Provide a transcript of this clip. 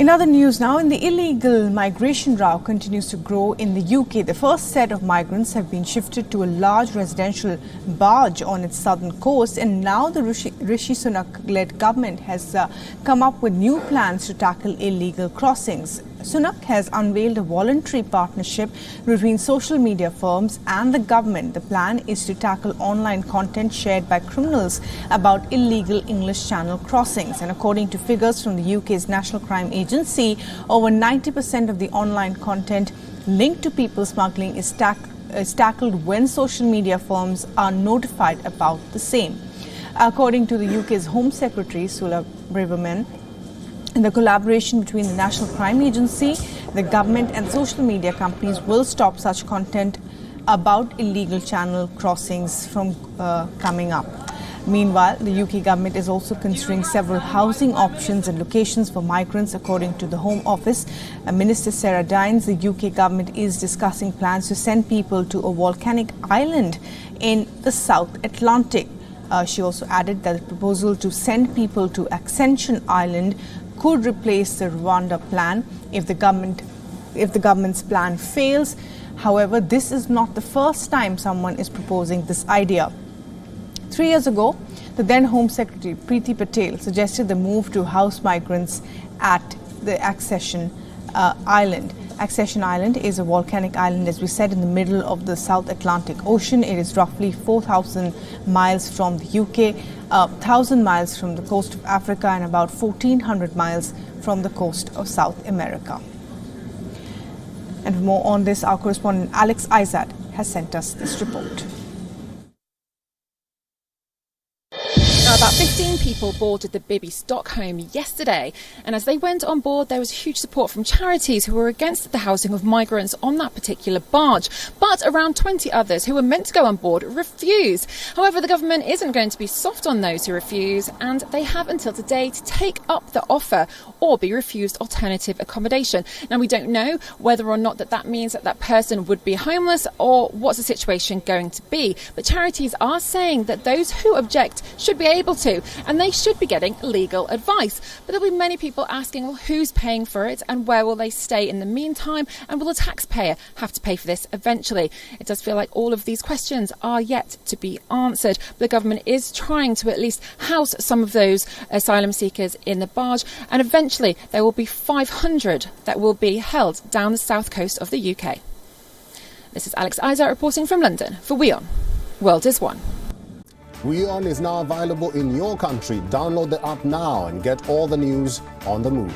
In other news now, the illegal migration row continues to grow in the UK. The first set of migrants have been shifted to a large residential barge on its southern coast, and now the Rishi Sunak-led government has come up with new plans to tackle illegal crossings. Sunak has unveiled a voluntary partnership between social media firms and the government. The plan is to tackle online content shared by criminals about illegal English Channel crossings. And according to figures from the UK's National Crime Agency, over 90% of the online content linked to people smuggling is tackled when social media firms are notified about the same. According to the UK's Home Secretary, Sula Braverman, the collaboration between the National Crime Agency, the government and social media companies will stop such content about illegal channel crossings from coming up. Meanwhile, the UK government is also considering several housing options and locations for migrants. According to the Home Office, Minister Sarah Dines, the UK government is discussing plans to send people to a volcanic island in the South Atlantic. She also added that the proposal to send people to Ascension Island could replace the Rwanda plan if the government's plan fails. However, this is not the first time someone is proposing this idea. 3 years ago, the then Home Secretary Preeti Patel suggested the move to house migrants at the Ascension Island. Ascension Island is a volcanic island, as we said, in the middle of the South Atlantic Ocean. It is roughly 4,000 miles from the UK, 1,000 miles from the coast of Africa, and about 1,400 miles from the coast of South America. And for more on this, our correspondent Alex Izad has sent us this report. About 15 people boarded the Bibby Stockholm yesterday, and as they went on board there was huge support from charities who were against the housing of migrants on that particular barge. But around 20 others who were meant to go on board refused. However, the government isn't going to be soft on those who refuse, and they have until today to take up the offer or be refused alternative accommodation. Now, we don't know whether or not that means that that person would be homeless or what's the situation going to be, but charities are saying that those who object should be able to, and they should be getting legal advice. But there'll be many people asking, well, who's paying for it and where will they stay in the meantime, and will the taxpayer have to pay for this eventually? It does feel like all of these questions are yet to be answered. The government is trying to at least house some of those asylum seekers in the barge, and eventually there will be 500 that will be held down the south coast of the UK. This is Alex Izard reporting from London for WION. World is One. WION is now available in your country. Download the app now and get all the news on the move.